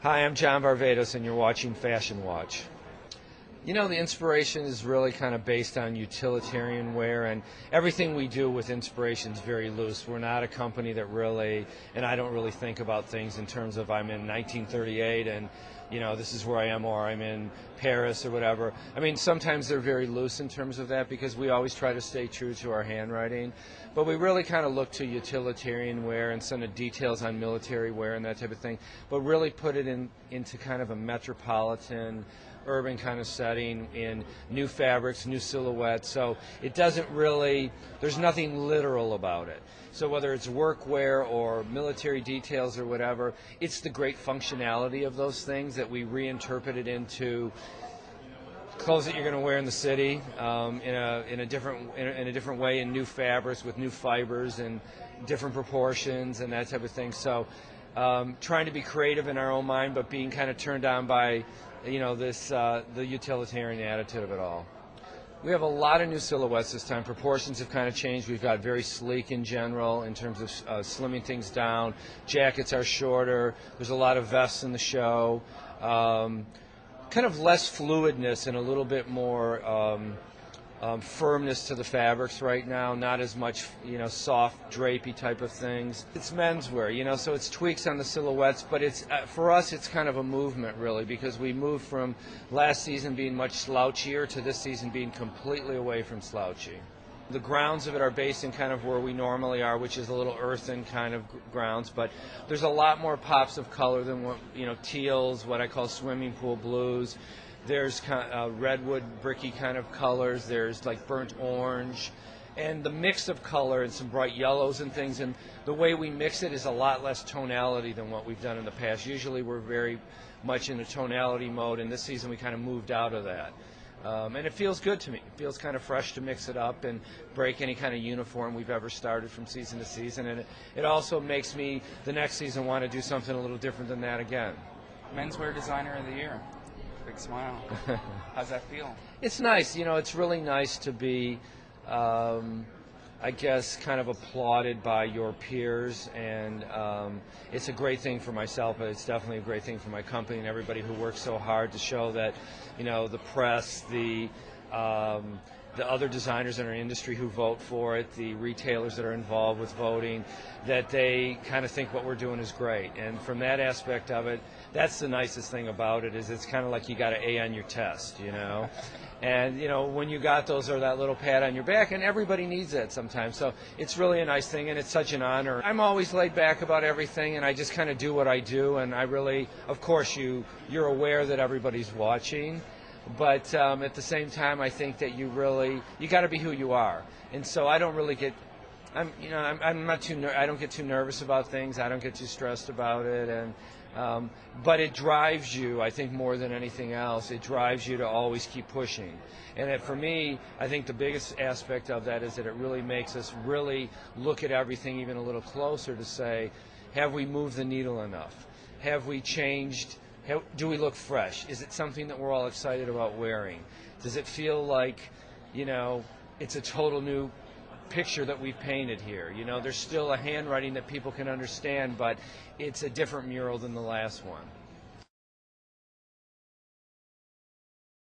Hi, I'm John Varvatos, and you're watching Fashion Watch. You know, the inspiration is really kind of based on utilitarian wear, and everything we do with inspiration is very loose. We're not a company that really, and I don't really think about things in terms of I'm in 1938 and, you know, this is where I am, or I'm in Paris or whatever. I mean, sometimes they're very loose in terms of that because we always try to stay true to our handwriting, but we really kind of look to utilitarian wear and some of the details on military wear and that type of thing, but really put it into kind of a metropolitan, urban kind of setting in new fabrics, new silhouettes. So it doesn't really, there's nothing literal about it. So whether it's workwear or military details or whatever, it's the great functionality of those things that we reinterpret it into clothes that you're going to wear in the city in a different way, in new fabrics with new fibers and different proportions and that type of thing. So trying to be creative in our own mind, but being kind of turned on by the utilitarian attitude of it all. We have a lot of new silhouettes this time. Proportions have kind of changed. We've got very sleek in general in terms of slimming things down. Jackets are shorter. There's a lot of vests in the show. Kind of less fluidness and a little bit more firmness to the fabrics right now. Not as much, soft drapey type of things. It's menswear, so it's tweaks on the silhouettes, but it's for us it's kind of a movement really, because we moved from last season being much slouchier to this season being completely away from slouchy. The grounds of it are based in kind of where we normally are, which is a little earthen kind of grounds, but there's a lot more pops of color than what, teals, what I call swimming pool blues. There's kind of redwood bricky kind of colors. There's like burnt orange, and the mix of color and some bright yellows and things. And the way we mix it is a lot less tonality than what we've done in the past. Usually we're very much in a tonality mode, and this season we kind of moved out of that. And it feels good to me. It feels kind of fresh to mix it up and break any kind of uniform we've ever started from season to season. And it also makes me, the next season, want to do something a little different than that again. Menswear Designer of the Year. Big smile. How's that feel? It's nice. It's really nice to be, I guess, kind of applauded by your peers, and it's a great thing for myself, but it's definitely a great thing for my company and everybody who works so hard to show that, the press, the other designers in our industry who vote for it, the retailers that are involved with voting, that they kind of think what we're doing is great. And from that aspect of it, that's the nicest thing about it, is it's kind of like you got an A on your test, And, when you got those, or that little pat on your back, and everybody needs that sometimes. So it's really a nice thing, and it's such an honor. I'm always laid back about everything, and I just kind of do what I do, and I really, of course, you're aware that everybody's watching. But at the same time, I think that you got to be who you are, and so I don't really get, I don't get too nervous about things. I don't get too stressed about it, and but it drives you, I think, more than anything else. It drives you to always keep pushing, and for me, I think the biggest aspect of that is that it really makes us really look at everything even a little closer to say, have we moved the needle enough? Have we changed? Do we look fresh? Is it something that we're all excited about wearing? Does it feel like, it's a total new picture that we've painted here? There's still a handwriting that people can understand, but it's a different mural than the last one.